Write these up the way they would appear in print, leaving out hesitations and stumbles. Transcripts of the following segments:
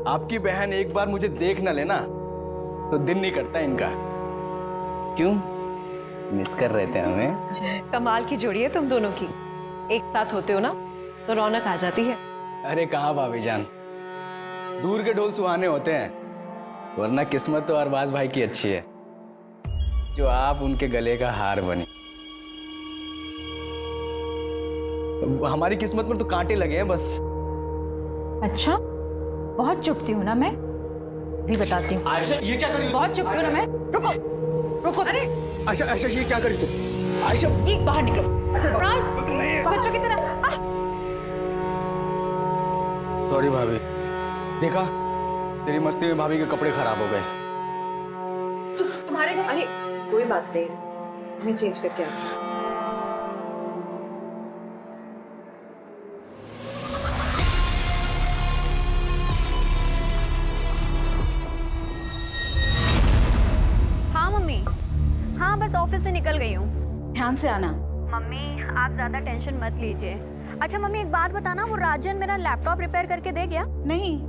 आपकी बहन एक बार मुझे देख न लेना तो दिन नहीं कटता इनका। क्यों मिस कर रहे थे हमें? कमाल की जोड़ी है तुम दोनों की, एक साथ होते हो ना तो रौनक आ जाती है। अरे कहाँ भाभी जान, दूर के ढोल सुहाने होते हैं, वरना किस्मत तो अरबाज भाई की अच्छी है जो आप उनके गले का हार बनी। हमारी किस्मत पर तो कांटे लगे हैं बस। अच्छा, बहुत चुपती हूँ ना मैं, भी बताती हूँ। आयशा ये क्या कर रही हो? बहुत चुपती हूँ ना मैं। रुको रुको, अरे आयशा आयशा ये क्या कर रही हो? आयशा ये बाहर निकलो। सरफराज, बच्चों की तरह। सॉरी भाभी, देखा तेरी मस्ती में भाभी के कपड़े खराब हो गए। तुम्हारे घर, अरे कोई बात नहीं, मैं चेंज करके आती हूँ। हाँ मम्मी, हाँ बस ऑफिस से निकल गई हूँ। ध्यान से आना। मम्मी आप ज्यादा टेंशन मत लीजिए। अच्छा मम्मी एक बात बताना, वो राजन मेरा लैपटॉप रिपेयर करके दे गया? नहीं,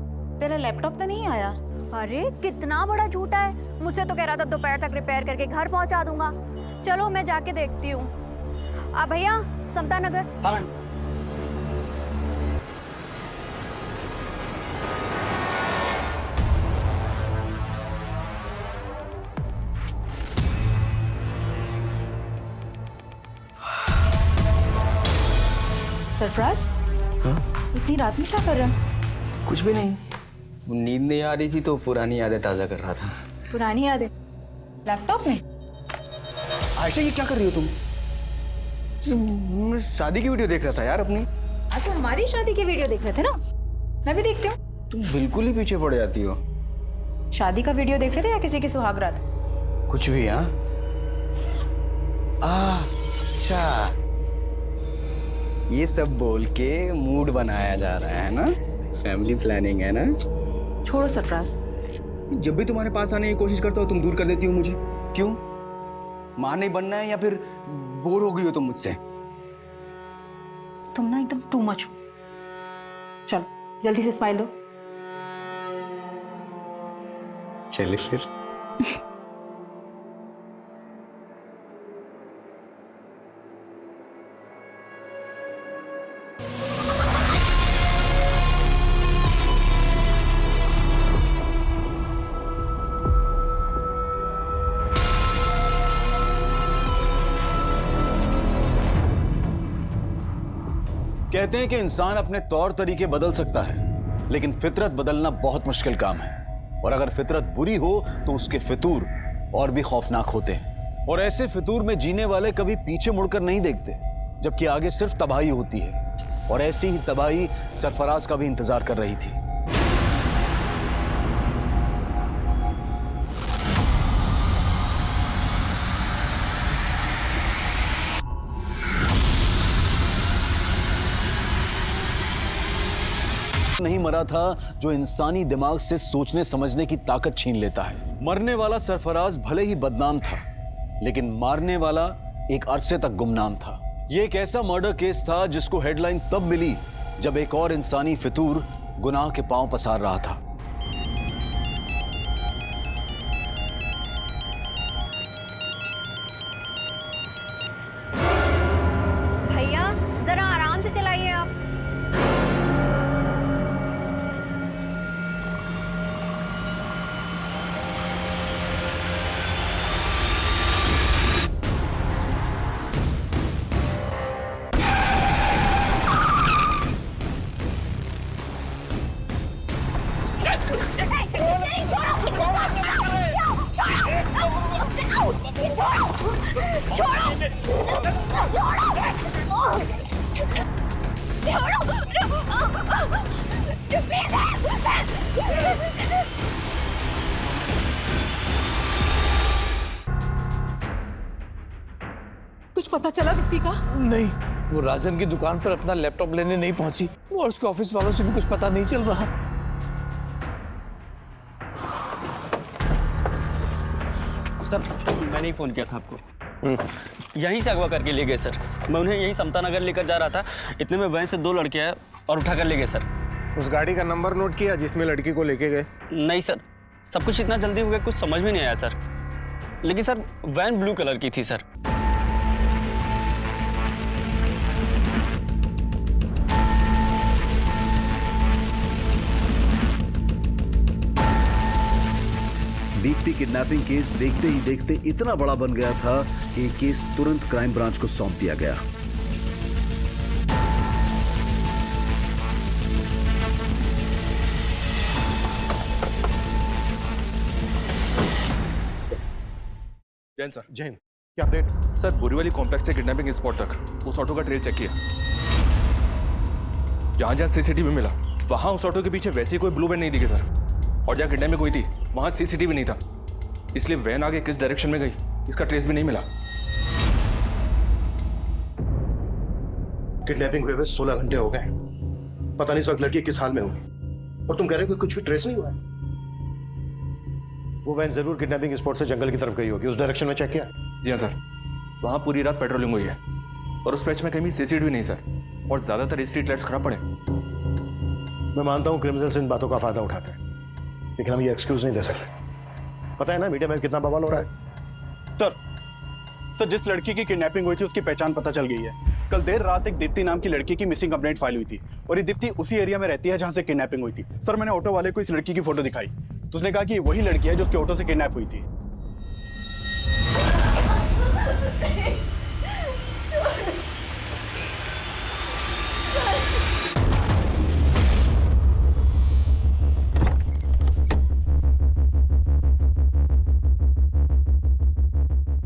तेरा लैपटॉप तो नहीं आया। अरे कितना बड़ा झूठा है, मुझसे तो कह रहा था दोपहर तक रिपेयर करके घर पहुंचा दूंगा। चलो मैं जाके देखती हूँ। भैया समता नगर। हाँ। सरफराज, हाँ? इतनी रात में क्या कर रहा है? कुछ भी नहीं, नींद नहीं आ रही थी तो पुरानी यादें ताजा कर रहा था। पुरानी यादें लैपटॉप में? आयशा ये क्या कर रही हो तुम? मैं शादी की वीडियो देख रहा था यार अपनी। आज तो हमारी शादी की वीडियो देख रहे थे ना, मैं भी देखती हूँ। तुम बिल्कुल ही पीछे पड़ जाती हो। शादी का वीडियो देख रहे थे या किसी की सुहागरात? कुछ भी। हाँ अच्छा, ये सब बोल के मूड बनाया जा रहा है ना, फैमिली प्लानिंग है ना। छोड़ो सरफराज, जब भी तुम्हारे पास आने की कोशिश करता हो तुम दूर कर देती हो मुझे। क्यों? मां नहीं बनना है या फिर बोर हो गई हो तुम मुझसे? तुम ना एकदम टू मच हो। चलो जल्दी से स्माइल दो। चलिए फिर। कहते हैं कि इंसान अपने तौर तरीके बदल सकता है, लेकिन फितरत बदलना बहुत मुश्किल काम है। और अगर फितरत बुरी हो तो उसके फितूर और भी खौफनाक होते हैं। और ऐसे फितूर में जीने वाले कभी पीछे मुड़कर नहीं देखते, जबकि आगे सिर्फ तबाही होती है। और ऐसी ही तबाही सरफराज का भी इंतजार कर रही थी। नहीं मरा था जो इंसानी दिमाग से सोचने समझने की ताकत छीन लेता है। मरने वाला सरफराज भले ही बदनाम था, लेकिन मारने वाला एक अरसे तक गुमनाम था। यह एक ऐसा मर्डर केस था जिसको हेडलाइन तब मिली जब एक और इंसानी फितूर गुनाह के पांव पसार रहा था। भैया जरा आराम से चलाइए आप। कुछ पता चला दीप्ति का? नहीं, वो राजन की दुकान पर अपना लैपटॉप लेने नहीं पहुंची और उसके ऑफिस वालों से भी कुछ पता नहीं चल रहा। सर मैंने ही फ़ोन किया था आपको। यहीं से अगवा करके ले गए सर। मैं उन्हें यहीं समता नगर लेकर जा रहा था, इतने में वहीं से दो लड़के आए और उठा कर ले गए सर। उस गाड़ी का नंबर नोट किया जिसमें लड़की को लेके गए? नहीं सर, सब कुछ इतना जल्दी हो गया कुछ समझ में नहीं आया सर। लेकिन सर वैन ब्लू कलर की थी सर। दीप्ति किडनैपिंग केस देखते ही देखते इतना बड़ा बन गया था कि केस तुरंत क्राइम ब्रांच को सौंप दिया गया। जैन सर। जैन, क्या अपडेट? सर बोरीवली कॉम्प्लेक्स से किडनैपिंग स्पॉट तक उस ऑटो का ट्रेल चेक किया। जहां जहां सीसीटीवी मिला वहां उस ऑटो के पीछे वैसी कोई ब्लू वैन नहीं दिखी सर। और जहां किडनैपिंग हुई थी वहां सीसीटीवी नहीं था, इसलिए वैन आगे किस डायरेक्शन में गई इसका ट्रेस भी नहीं मिला। किडनैपिंग हुए 16 घंटे हो गए, पता नहीं इस वक्त लड़की किस हाल में होगी, और तुम कह रहे हो कि कुछ भी ट्रेस नहीं हुआ है? वो वैन जरूर किडनैपिंग स्पॉट से जंगल की तरफ गई होगी, उस डायरेक्शन में चेक किया? जी हाँ सर, वहां पूरी रात पेट्रोलिंग हुई है और उस पैच में कहीं भी सीसीटीवी नहीं सर, और ज्यादातर स्ट्रीट लाइट्स खराब पड़े। मैं मानता हूँ क्रिमिनल्स इन बातों का फायदा उठाते हैं, लेकिन हम ये एक्सक्यूज नहीं दे सकते। पता है ना मीडिया में कितना बवाल हो रहा है। सर जिस लड़की की किडनैपिंग हुई थी उसकी पहचान पता चल गई है। कल देर रात एक दीप्ति नाम की लड़की की मिसिंग कंप्लेंट फाइल हुई थी, और ये दीप्ति उसी एरिया में रहती है जहां से किडनैपिंग हुई थी। सर मैंने ऑटो वाले को इस लड़की की फोटो दिखाई, तो उसने कहा कि वही लड़की है जो उसके ऑटो से किडनैप हुई थी।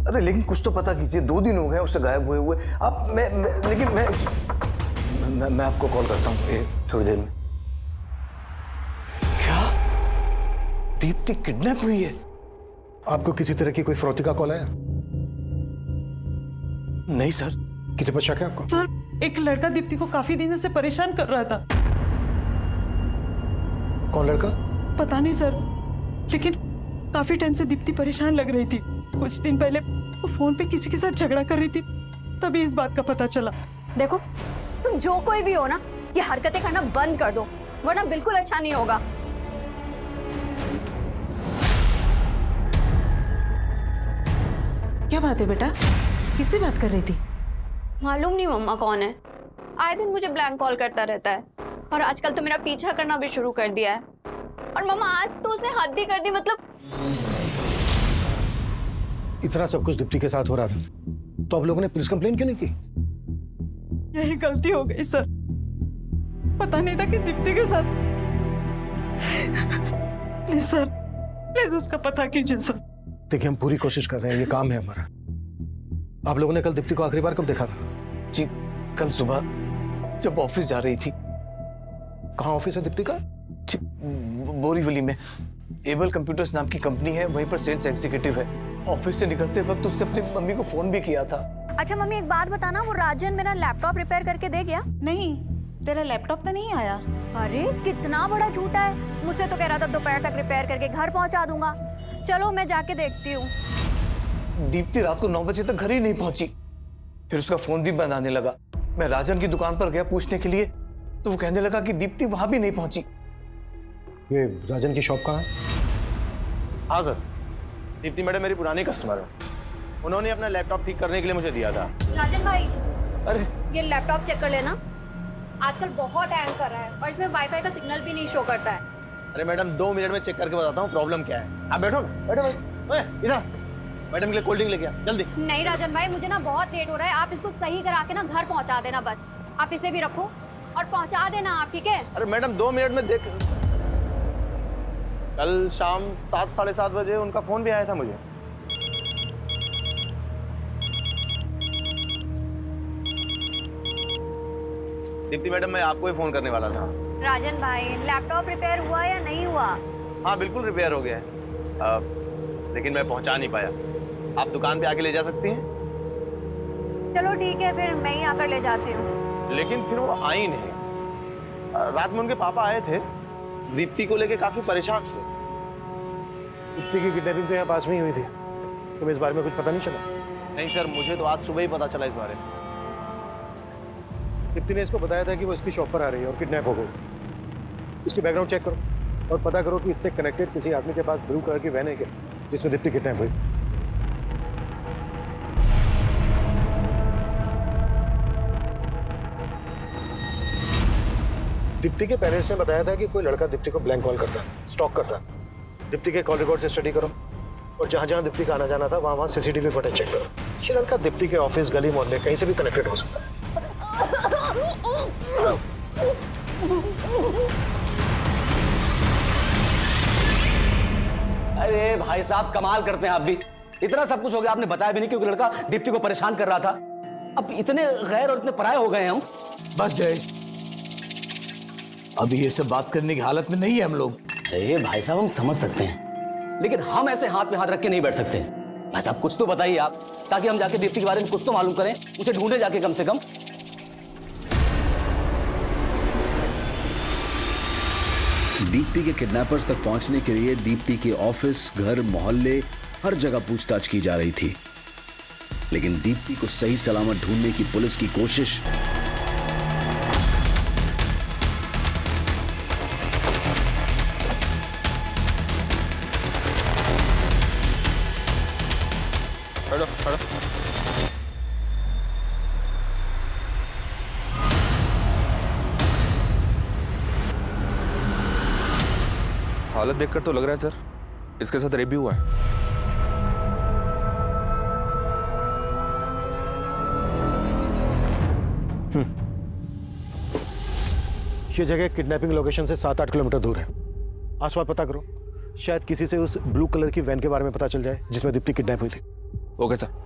अरे लेकिन कुछ तो पता कीजिए, 2 दिन हो गए उससे गायब हुए हुए। आप मैं आपको कॉल करता हूँ थोड़ी देर में। क्या दीप्ति किडनैप हुई है? आपको किसी तरह की कोई फरौती का कॉल आया? नहीं सर। किसी पर शक है आपको? सर एक लड़का दीप्ति को काफी दिनों से परेशान कर रहा था। कौन लड़का? पता नहीं सर, लेकिन काफी टाइम से दीप्ति परेशान लग रही थी। कुछ दिन पहले वो फोन पे किसी के साथ झगड़ा कर रही थी, तभी इस बात का पता चला। देखो तुम जो कोई भी हो ना, ये हरकतें करना बंद कर दो, वरना बिल्कुल अच्छा नहीं होगा। क्या बात है बेटा, किससे बात कर रही थी? मालूम नहीं मम्मा कौन है, आए दिन मुझे ब्लैंक कॉल करता रहता है, और आजकल तो मेरा पीछा करना भी शुरू कर दिया है। और मम्मा आज तो उसने हद ही कर दी। मतलब इतना सब कुछ दीप्ति के साथ हो रहा था, तो आप लोगों ने पुलिस कंप्लेन क्यों नहीं की? यही गलती हो गई सर, पता नहीं था कि दीप्ति के साथ। प्लीज सर, प्लीज उसका पता कीजिए सर। देखिए हम पूरी कोशिश कर रहे हैं, ये काम है हमारा। आप लोगों ने कल दीप्ति को आखिरी बार कब देखा था? जी कल सुबह जब ऑफिस जा रही थी। कहाँ ऑफिस है दीप्ति का? जी बोरीवली में एबल कंप्यूटर्स नाम की कंपनी है, वहीं पर सेल्स एग्जीक्यूटिव है। ऑफिस से निकलते वक्त उसने अपनी मम्मी को फोन भी किया था। अच्छा मम्मी एक बात बताना, वो राजन मेरा लैपटॉप रिपेयर करके दे गया? नहीं, तेरा लैपटॉप तो नहीं आया। अरे कितना बड़ा झूठा है, मुझसे तो कह रहा था दोपहर तक रिपेयर करके घर पहुंचा दूंगा। चलो मैं जाके देखती हूँ। दीप्ति रात को 9 बजे तक घर ही नहीं पहुंची, फिर उसका फोन भी बंद आने लगा। मैं राजन की दुकान पर गया पूछने के लिए, तो वो कहने लगा कि दीप्ति वहां भी नहीं पहुंची। ये राजन की शॉप कहाँ है? हाँ सर, दीप्ति मैडम मेरी पुरानी कस्टमर है, उन्होंने अपना लैपटॉप ठीक करने के लिए मुझे दिया था। राजन भाई, अरे ये लैपटॉप चेक कर लेना, आजकल बहुत हैंग कर रहा है और इसमें वाईफाई का सिग्नल भी नहीं शो करता है। अरे मैडम 2 मिनट में चेक करके बताता हूँ प्रॉब्लम क्या है। आप बैठो ना, बैठो इधर। मैडम के लिए कोल्ड ड्रिंक लेके आ जल्दी। नहीं राजन भाई, मुझे ना बहुत लेट हो रहा है, आप इसको सही करा के ना घर पहुंचा देना बस। आप इसे भी रखो और पहुंचा देना आप, ठीक है? अरे मैडम 2 मिनट में देख। कल शाम 7 साढ़े 7 बजे उनका फोन भी आया था मुझे। दीप्ति मैडम मैं आपको ही फोन करने वाला था। राजन भाई लैपटॉप रिपेयर हुआ या नहीं हुआ? हाँ बिल्कुल रिपेयर हो गया है, लेकिन मैं पहुंचा नहीं पाया। आप दुकान पे आके ले जा सकती हैं? चलो ठीक है, फिर मैं ही आकर ले जाती हूँ। लेकिन फिर वो आई नहीं। रात में उनके पापा आए थे, दीप्ति को लेके काफी परेशान थे। दीप्ति की किडनैपिंग तो यहाँ पास में ही हुई थी, तुम्हें इस बारे में कुछ पता नहीं चला? नहीं सर, मुझे तो आज सुबह ही पता चला इस बारे में। दीप्ति ने इसको बताया था कि वो इसकी शॉप पर आ रही है और किडनैप हो गई। इसकी बैकग्राउंड चेक करो और पता करो कि इससे कनेक्टेड किसी आदमी के पास ब्लू कलर की वैन है क्या, जिसमें दीप्ति किडनैप हुई। दीप्ति के पेरेंट्स ने बताया था कि कोई लड़का दीप्ति को ब्लैंक कॉल करता है, स्टॉक करता है। दीप्ति के कॉल रिकॉर्ड से स्टडी करो और जहां जहां दीप्ति का आना जाना था वहां सीसीटीवी फुटेज चेक करो। ये लड़का दीप्ति के ऑफिस, गली, मोहल्ले कहीं से भी कनेक्टेड हो सकता है। अरे भाई साहब, कमाल करते हैं आप भी। इतना सब कुछ हो गया, आपने बताया भी नहीं क्योंकि लड़का दीप्ति को परेशान कर रहा था। अब इतने गैर और इतने पराये हो गए हैं हम। बस जय, अभी ये सब बात करने की हालत में नहीं है हम लोग। अरे भाई साहब, हम समझ सकते हैं, लेकिन हम ऐसे हाथ पे हाथ रख के नहीं बैठ सकते। भाई साहब कुछ तो बताइए आप, ताकि हम जाके दीप्ति के बारे में कुछ तो मालूम करें, उसे ढूंढे जाके कम से कम। दीप्ति के किडनैपर्स तक पहुंचने के लिए दीप्ति के ऑफिस, घर, मोहल्ले हर जगह पूछताछ की जा रही थी, लेकिन दीप्ति को सही सलामत ढूंढने की पुलिस की कोशिश हालत देखकर तो लग रहा है सर इसके साथ रेप भी हुआ है। ये जगह किडनैपिंग लोकेशन से 7-8 किलोमीटर दूर है। आसपास पता करो, शायद किसी से उस ब्लू कलर की वैन के बारे में पता चल जाए जिसमें दीप्ति किडनैप हुई थी। Okay sir.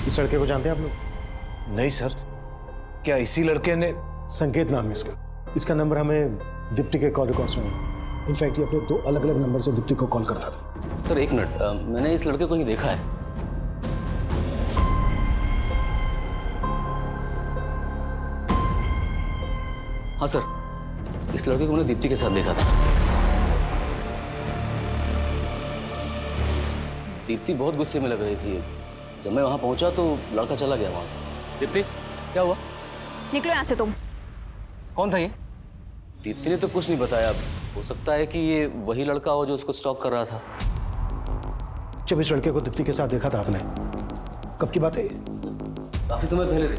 इस लड़के को जानते हैं आप लोग? नहीं सर, क्या इसी लड़के ने? संकेत नाम है इसका। इसका नंबर हमें दीप्ति के कॉल रिकॉर्ड्स में है। इनफैक्ट ये अपने 2 अलग-अलग नंबर से दीप्ति को कॉल करता था। सर एक मिनट, मैंने इस लड़के को ही देखा है। हाँ सर, इस लड़के को मैंने दीप्ति के साथ देखा था। दीप्ति बहुत गुस्से में लग रही थी। जब मैं वहां पहुंचा तो लड़का चला गया वहां से। दीप्ति, क्या हुआ? निकलो यहाँ से तुम। कौन था ये? दीप्ति ने तो कुछ नहीं बताया। हो सकता है कि ये वही लड़का हो जो उसको स्टॉक कर रहा था। जब इस लड़के को दीप्ति के साथ देखा था आपने, कब की बात है? काफी समय पहले थे।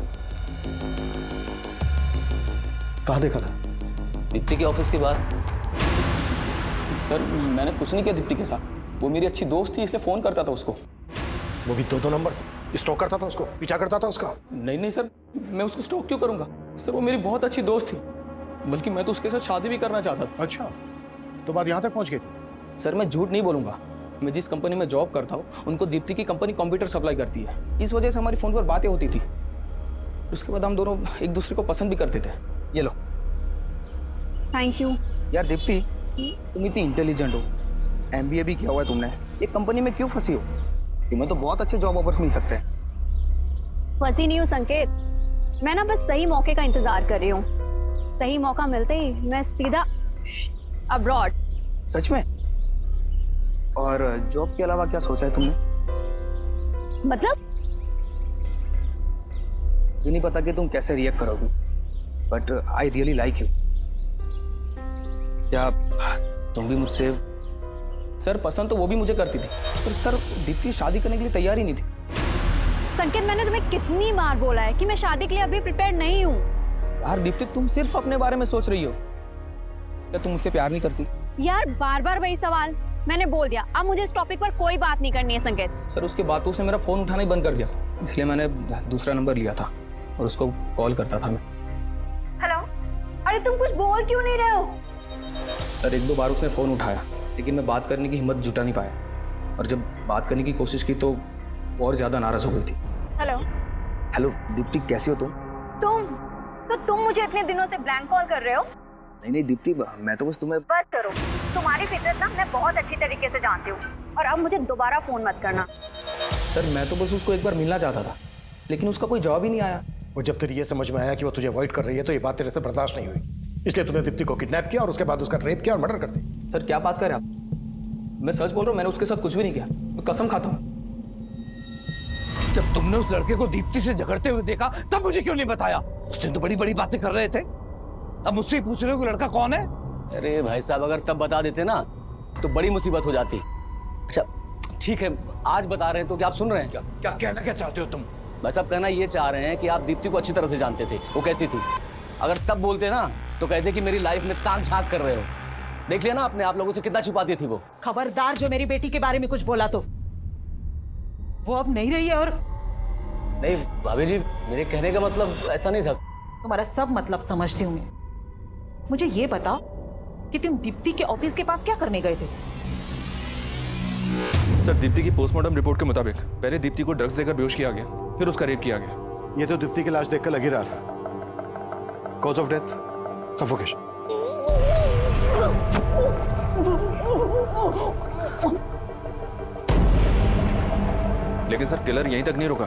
कहाँ देखा था? दीप्ति के ऑफिस के बाहर। सर मैंने कुछ नहीं किया दीप्ति के साथ, वो मेरी अच्छी दोस्त थी इसलिए फोन करता था उसको। वो भी 2 नंबर से स्टॉक करता था उसको, पीछा करता था उसका? नहीं सर, मैं उसको स्टॉक क्यों करूंगा सर, वो मेरी बहुत अच्छी दोस्त थी, बल्कि मैं तो उसके साथ शादी भी करना चाहता था। अच्छा, तो बात यहाँ तक पहुँच गई थी? सर मैं झूठ नहीं बोलूंगा, मैं जिस कंपनी में जॉब करता हूँ उनको दीप्ति की कंपनी कंप्यूटर सप्लाई करती है, इस वजह से हमारी फोन पर बातें होती थी। उसके बाद हम दोनों एक दूसरे को पसंद भी करते थे। ये लो। Thank you. यार दीप्ति, तुम इतनी इंटेलिजेंट हो, MBA भी किया हुआ है तुमने, एक कंपनी में क्यों फंसी हो? तुम्हें तो बहुत अच्छे जॉब ऑफर्स मिल सकते हैं। फंसी नहीं हूँ संकेत, मैं ना बस सही मौके का इंतजार कर रही हूँ। सही मौका मिलते ही मैं सीधा अब्रॉड। सच में? और जॉब के अलावा क्या सोचा है तुमने? मतलब? मुझे नहीं पता कि तुम कैसे रिएक्ट करोगी, but I really like you. क्या तुम भी मुझसे? सर पसंद तो वो भी मुझे करती थी, पर सर दीप्ति शादी करने के लिए तैयार ही नहीं थी। संकेत, मैंने तुम्हें कितनी बार बोला है कि मैं शादी के लिए अभी प्रिपेयर नहीं हूँ। यार दीप्ति, तुम सिर्फ अपने बारे में सोच रही हो, क्या तुम मुझसे प्यार नहीं करती? यार बार बार वही सवाल। मैंने बोल दिया, अब मुझे इस टॉपिक पर कोई बात नहीं करनी है संकेत। सर उसके बाद तो उसने मेरा फोन उठाना ही बंद कर दिया, इसलिए मैंने दूसरा नंबर लिया था और उसको कॉल करता था मैं। हेलो, अरे तुम कुछ बोल क्यों नहीं रहे हो? सर 1-2 बार उसने फोन उठाया, लेकिन मैं बात करने की हिम्मत जुटा नहीं पाया, और जब बात करने की कोशिश की तो और ज्यादा नाराज हो गई थी। हेलो। हेलो दीप्ति, कैसी हो तुम? तुम मुझे इतने दिनों से ब्लैंक कॉल कर रहे हो? नहीं नहीं दीप्ति, मैं तो बस तुम्हें बस करो, तुम्हारी फितरत ना मैं बहुत अच्छी तरीके से जानती हूँ, और अब मुझे दोबारा फोन मत करना। सर मैं तो बस उसको एक बार मिलना चाहता था, लेकिन उसका कोई जवाब ही नहीं आया। और जब तेरी ये समझ में आया कि वो तुझे अवॉइड कर रही है तो ये बात तेरे से बर्दाश्त नहीं हुई, इसलिए तूने दीप्ति को किडनैप किया और उसके बाद उसका रेप किया और मर्डर कर दी। सर क्या बात कर रहे हैं आप? मैं सच बोल रहा हूँ, मैंने उसके साथ कुछ भी नहीं किया, मैं कसम खाता हूँ। जब तुमने उस लड़के को दीप्ति से झगड़ते हुए देखा तब मुझे क्यों नहीं बताया? उस दिन तो बड़ी बड़ी बातें कर रहे थे, अब मुझसे ही पूछ रहे हो कि लड़का कौन है? अरे भाई साहब, अगर तब बता देते ना तो बड़ी मुसीबत हो जाती। अच्छा ठीक है, आज बता रहे हैं तो क्या आप सुन रहे हैं? क्या कहना क्या चाहते हो तुम? भाई साहब कहना ये चाह रहे हैं कि आप दीप्ति को अच्छी तरह से जानते थे, वो कैसी थी। अगर तब बोलते ना तो कहते कि मेरी लाइफ में ताक झांक कर रहे हो। देख लिया ना आपने, आप लोगों से कितना छुपाती थी वो। खबरदार जो मेरी बेटी के बारे में कुछ बोला तो वो अब नहीं रही है। और नहीं भाभी जी, मेरे कहने का मतलब ऐसा नहीं था। तुम्हारा सब मतलब समझती हूँ मैं। मुझे ये बताओ कि तुम दीप्ति के ऑफिस के पास क्या करने गए थे? सर दीप्ति की पोस्टमार्टम रिपोर्ट के मुताबिक पहले दीप्ति को ड्रग्स देकर बेहोश किया गया, फिर उसका रेप किया गया। ये तो दीप्ति की लाश देखकर लग ही रहा था। Cause of death suffocation. लेकिन सर किलर यहीं तक नहीं रुका,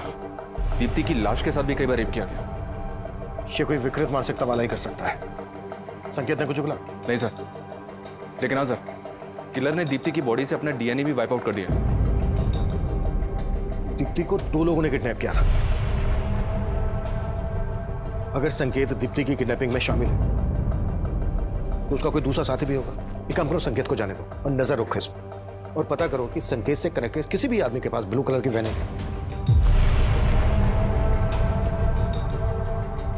दीप्ति की लाश के साथ भी कई बार रेप किया गया। ये कोई विकृत मानसिकता वाला ही कर सकता है। संकेत ने कुछ बोला? नहीं सर, लेकिन हाँ सर, किलर ने दीप्ति की बॉडी से अपना डीएनए भी वाइप आउट कर दिया। दीप्ति को 2 लोगों ने किडनैप किया था। अगर संकेत दीप्ति की किडनैपिंग में शामिल है तो उसका कोई दूसरा साथी भी होगा। एक काम करो, संकेत को जाने दो और नजर रखो इस पर, और पता करो कि संकेत से कनेक्टेड किसी भी आदमी के पास ब्लू कलर की वैन है।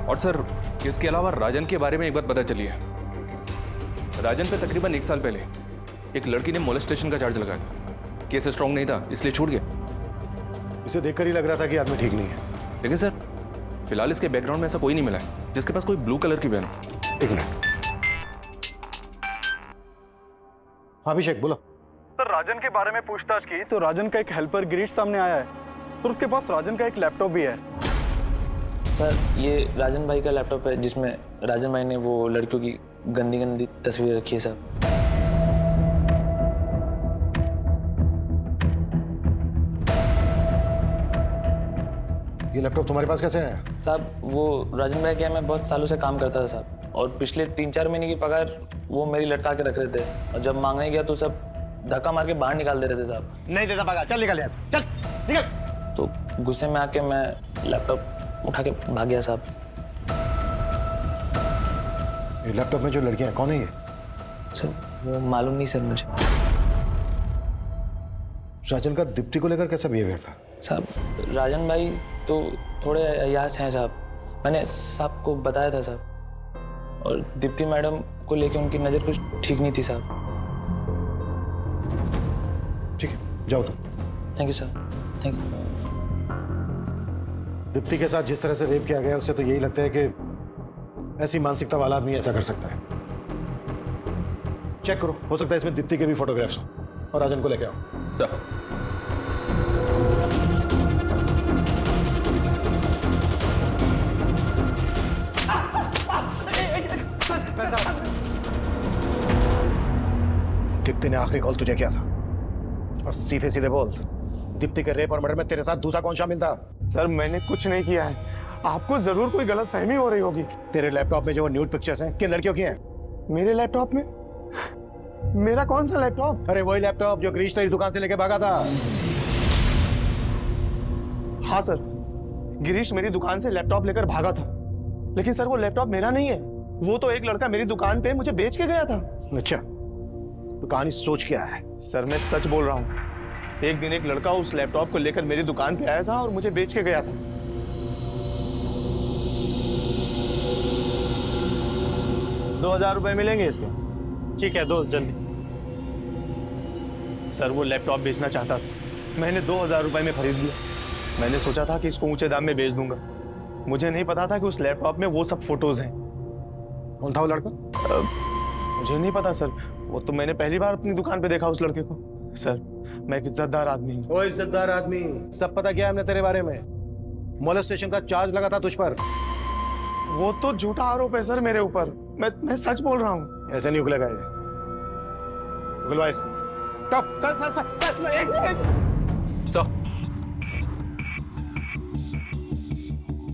और सर इसके अलावा राजन के बारे में एक बात पता चली है। राजन पे तकरीबन 1 साल पहले एक लड़की ने मोलेस्टेशन का चार्ज लगाया था। केस स्ट्रॉन्ग नहीं था इसलिए छूट गया। इसे देखकर ही लग रहा था कि आदमी ठीक नहीं है। लेकिन सर फिलहाल इसके बैकग्राउंड में ऐसा कोई नहीं मिला है जिसके पास कोई ब्लू कलर की वैन हो। 1 मिनट। हाँ अभिषेक बोलो। सर राजन के बारे में पूछताछ की तो राजन का एक हेल्पर गिरीश सामने आया है, तो उसके पास राजन का एक लैपटॉप भी है। सर ये राजन भाई का लैपटॉप है जिसमें राजन भाई ने वो लड़कियों की गंदी गंदी तस्वीर रखी है सर। ये लैपटॉप तुम्हारे पास कैसे आया? साहब वो राजन भाई क्या, मैं बहुत सालों से काम करता था साहब, और पिछले 3-4 महीने की पगार वो मेरी लटका के रख रहे थे, और जब मांगने गया तो सब धक्का मार के बाहर निकाल दे रहे थे साहब। नहीं देता पगार, चल निकल यहाँ से, चल निकल। तो गुस्से में आके मैं लैपटॉप उठा के भाग गया साहब। ये लैपटॉप में जो लड़कियां कौन है ये? सर वो मालूम नहीं सर मुझे। राजन का दीप्ति को लेकर कैसा बिहेवियर था? साहब राजन भाई तो थोड़े अयास हैं साहब, मैंने साहब को बताया था साहब, और दीप्ति मैडम को लेके उनकी नज़र कुछ ठीक नहीं थी साहब। ठीक है जाओ तुम। Thank you sir, thank you. Deepti के साथ जिस तरह से रेप किया गया उससे तो यही लगता है कि ऐसी मानसिकता वाला आदमी ऐसा कर सकता है। चेक करो, हो सकता है इसमें दीप्ति के भी फोटोग्राफ्स हो, और राजन को लेके आओ। सर दीप्ति ने आखिरी कॉल तुझे किया था, और सीधे सीधे बोल, दीप्ति के रेप और मर्डर में तेरे साथ दूसरा कौन शामिल था? सर मैंने कुछ नहीं किया है, आपको जरूर कोई गलत फहमी हो रही होगी। तेरे लैपटॉप में जो वो न्यूड पिक्चर्स हैं किन लड़कियों की हैं? मेरे लैपटॉप में? मेरा कौन सा लैपटॉप? अरे वही लैपटॉप जो गिरीश तेरी दुकान से लेके भागा था। हाँ सर, गिरीश मेरी दुकान से लैपटॉप लेकर भागा था, लेकिन सर वो लैपटॉप मेरा नहीं है, वो तो एक लड़का मेरी दुकान पे मुझे बेच के गया था। अच्छा, तो कहानी सोच क्या है? सर मैं सच बोल रहा हूँ, एक दिन एक लड़का उस लैपटॉप को लेकर मेरी दुकान पे आया था और मुझे बेच के गया था। ₹2000 मिलेंगे इसके? ठीक है, दो जल्दी। सर वो लैपटॉप बेचना चाहता था, मैंने ₹2000 में खरीद लिया। मैंने सोचा था कि इसको ऊंचे दाम में बेच दूंगा, मुझे नहीं पता था कि उस लैपटॉप में वो सब फोटोज हैं। कौन था वो लड़का? मुझे नहीं पता सर, वो तो मैंने पहली बार अपनी दुकान पे देखा उस लड़के को। सर मैं एक इज्जतदार आदमी हूँ। ओ इज्जतदार आदमी, सब पता किया हमने तेरे बारे में। मोलेस्टेशन का चार्ज लगा था तुझ पर, वो तो झूठा आरोप है सर मेरे ऊपर। मैं सच बोल रहा हूँ। ऐसे नहीं उगलेगा ये। उगलवा इससे। स्टॉप। सर एक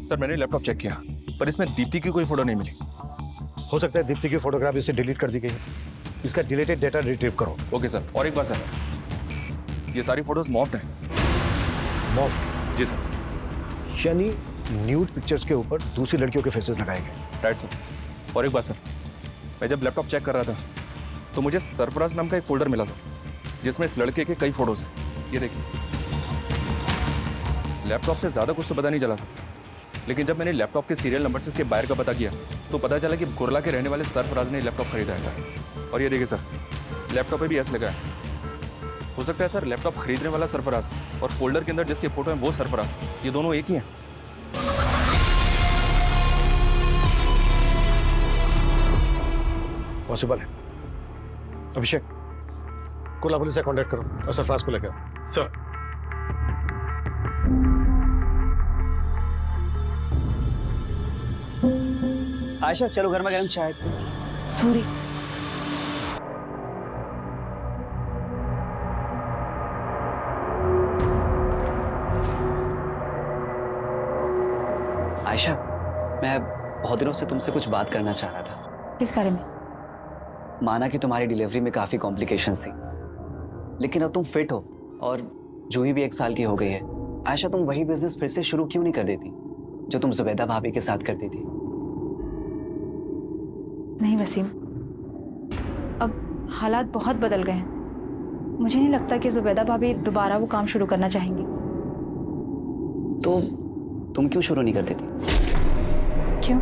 सर मैंने लैपटॉप चेक किया पर इसमें दीप्ति की कोई फोटो नहीं मिली। हो सकता है दीप्ति की फोटोग्राफ इससे डिलीट कर दी गई है। इसका डिलीटेड डेटा रिट्रीव करो। Okay sir. और एक बात सर, ये सारी फोटोज मॉफ्ड हैं। मॉफ्ड? जी सर। यानी न्यूड पिक्चर्स के ऊपर दूसरी लड़कियों के फेसेस लगाए गए। Right sir. और एक बात सर, मैं जब लैपटॉप चेक कर रहा था तो मुझे सरफराज नाम का एक फोल्डर मिला सर जिसमें इस लड़के के कई फोटोज हैं। ये देखिए, लैपटॉप से ज़्यादा कुछ तो पता नहीं चला सर, लेकिन जब मैंने लैपटॉप के सीरियल नंबर से इसके बायर का पता किया तो पता चला कि कुरला के रहने वाले सरफराज ने लैपटॉप खरीदा है सर। और ये देखिए सर, लैपटॉप पे भी एस लगा है। हो सकता है सर लैपटॉप खरीदने वाला सरफराज और फोल्डर के अंदर जिसके फोटो हैं वो सरफराज, ये दोनों एक ही हैं। पॉसिबल है। अभिषेक, कोला पुलिस से कांटेक्ट करो और सरफराज को लेकर आओ। सर। आयशा चलो घर में गरम चाय। सूरी, आयशा, मैं बहुत दिनों से तुमसे कुछ बात करना चाह रहा था। किस बारे में? माना कि तुम्हारी डिलीवरी में काफ़ी कॉम्प्लिकेशंस थी, लेकिन अब तुम फिट हो और जूही भी 1 साल की हो गई है। आयशा, तुम वही बिजनेस फिर से शुरू क्यों नहीं कर देती जो तुम जुबैदा भाभी के साथ करती थी? नहीं वसीम, अब हालात बहुत बदल गए हैं। मुझे नहीं लगता कि जुबैदा भाभी दोबारा वो काम शुरू करना चाहेंगी। तो तुम क्यों शुरू नहीं कर देती? क्यों?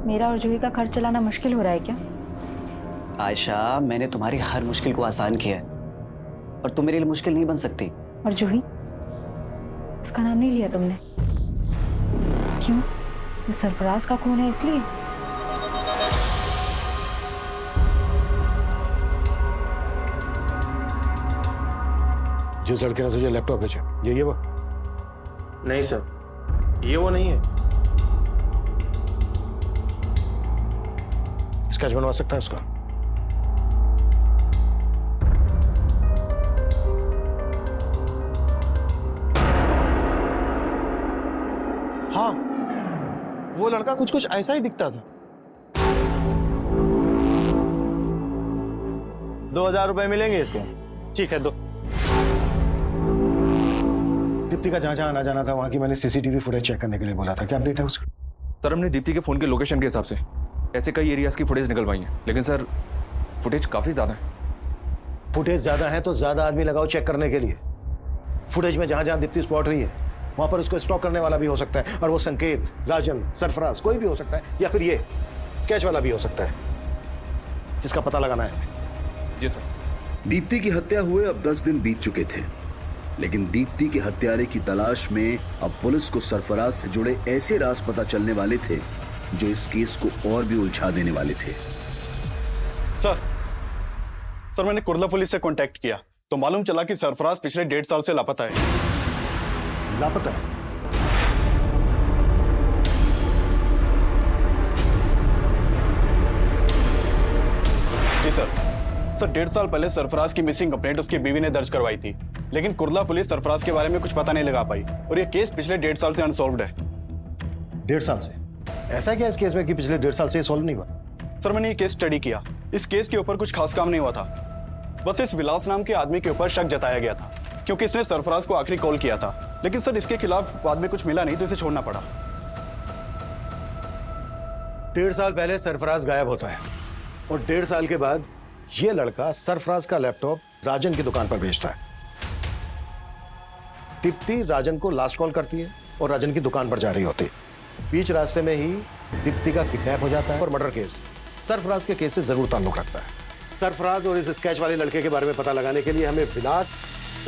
मेरा और जूही का खर्च चलाना मुश्किल हो रहा है क्या? आयशा, मैंने तुम्हारी हर मुश्किल को आसान किया है और तुम मेरे लिए मुश्किल नहीं बन सकती। और जूही, उसका नाम नहीं लिया तुमने। क्यों? वो सरफराज का खून है इसलिए? जिस लड़के ने तुझे लैपटॉप भेजा, ये वो? नहीं सर, ये वो नहीं है। स्केच बनवा सकता है उसका? हाँ, वो लड़का कुछ ऐसा ही दिखता था। 2000 रुपए मिलेंगे इसके। ठीक है, दो। दीप्ति का जहां आना जाना था वहां की मैंने सीसीटीवी फुटेज चेक करने के लिए बोला था। क्या अपडेट है उसका? सर, हमने दीप्ति के फोन के लोकेशन के हिसाब से ऐसे कई एरियाज की फुटेज निकलवाई है, लेकिन सर फुटेज काफी ज्यादा है। फुटेज ज्यादा है तो ज्यादा आदमी लगाओ चेक करने के लिए। फुटेज में जहां जहां दीप्ति स्पॉट हुई है वहां पर उसको स्टॉक करने वाला भी हो सकता है, और वो संकेत, राजन, सरफराज कोई भी हो सकता है, या फिर ये स्केच वाला भी हो सकता है, जिसका पता लगाना है हमें। जी सर। दीप्ति की हत्या हुए अब 10 दिन बीत चुके थे, लेकिन दीप्ति के हत्यारे की तलाश में अब पुलिस को सरफराज से जुड़े ऐसे राज पता चलने वाले थे जो इस केस को और भी उलझा देने वाले थे। सर, मैंने कुर्ला पुलिस से कांटेक्ट किया तो मालूम चला कि सरफराज पिछले 1.5 साल से लापता है। लापता है? जी सर। 1.5 साल पहले सरफराज की मिसिंग कंप्लेंट उसकी बीवी ने दर्ज करवाई थी, लेकिन कुर्ला पुलिस सरफराज के बारे में कुछ पता नहीं लगा पाई और ये केस पिछले 1.5 साल से अनसॉल्व्ड है। 1.5 साल से? ऐसा क्या इस केस में कि पिछले 1.5 साल से सॉल्व नहीं हुआ? सर, मैंने ये केस स्टडी किया। इस केस के ऊपर कुछ खास काम नहीं हुआ था, बस इस विलास नाम के आदमी के ऊपर शक जताया गया था क्योंकि इसने सरफराज को आखिरी कॉल किया था। लेकिन सर, इसके खिलाफ बाद में कुछ मिला नहीं तो इसे छोड़ना पड़ा। 1.5 साल पहले सरफराज गायब होता है और 1.5 साल के बाद ये लड़का सरफराज का लैपटॉप राजन की दुकान पर भेजता है। दीप्ति राजन को लास्ट कॉल करती है और राजन की दुकान पर जा रही होती है। बीच रास्ते में ही दीप्ति का किडनैप हो जाता है और मर्डर केस सरफराज के केस से जरूर ताल्लुक रखता है। सरफराज और इस स्केच वाले लड़के के बारे में पता लगाने के लिए हमें विलास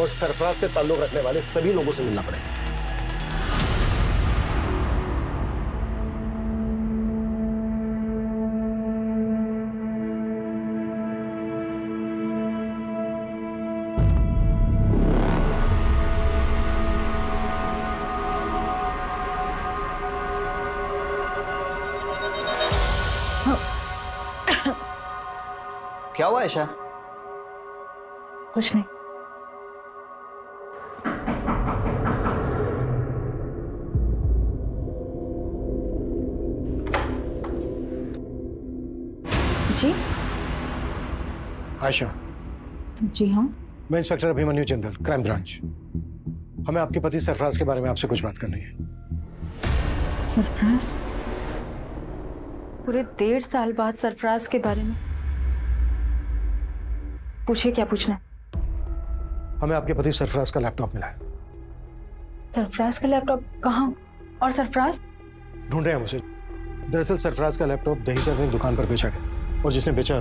और सरफराज से ताल्लुक रखने वाले सभी लोगों से मिलना पड़ेगा। क्या हुआ आयशा? कुछ नहीं। जी आयशा, जी हाँ। मैं inspector Abhimanyu Jindal, crime branch. हमें आपके पति सरफराज के बारे में आपसे कुछ बात करनी है। सरफराज? पूरे 1.5 साल बाद सरफराज के बारे में? पूछिए, क्या पूछना है? हमें आपके पति सरफराज का लैपटॉप मिला है। सरफराज का लैपटॉप कहाँ? और सरफराज? ढूंढ रहे हैं हम उसे। दरअसल सरफराज का लैपटॉप दहीसर में एक दुकान पर बेचा गया और जिसने बेचा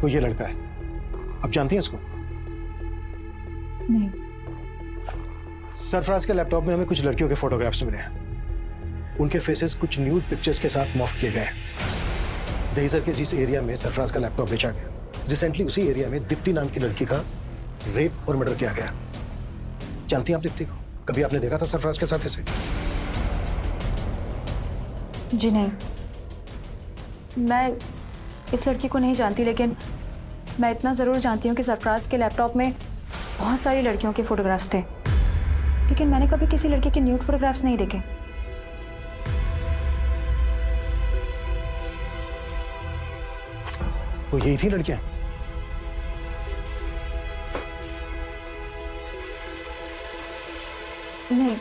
तो ये लड़का है। आप जानती हैं इसको? नहीं। सरफराज के लैपटॉप में हमें कुछ लड़कियों के फोटोग्राफ्स मिले हैं। उनके फेसेस कुछ न्यूड पिक्चर्स के साथ मॉर्फ किए गए हैं। दहीसर के जिस एरिया में सरफराज का लैपटॉप बेचा गया, रिसेंटली उसी एरिया में दीप्ति नाम की लड़की का रेप और मर्डर किया गया। जानती हैं आप दीप्ति को? कभी आपने देखा था सरफराज के साथ इसे? जी नहीं, मैं इस लड़की को नहीं जानती, लेकिन मैं इतना ज़रूर जानती हूँ कि सरफराज के लैपटॉप में बहुत सारी लड़कियों के फोटोग्राफ्स थे, लेकिन मैंने कभी किसी लड़की के न्यूड फोटोग्राफ्स नहीं देखे। वो यही थी लड़कियां? नहीं,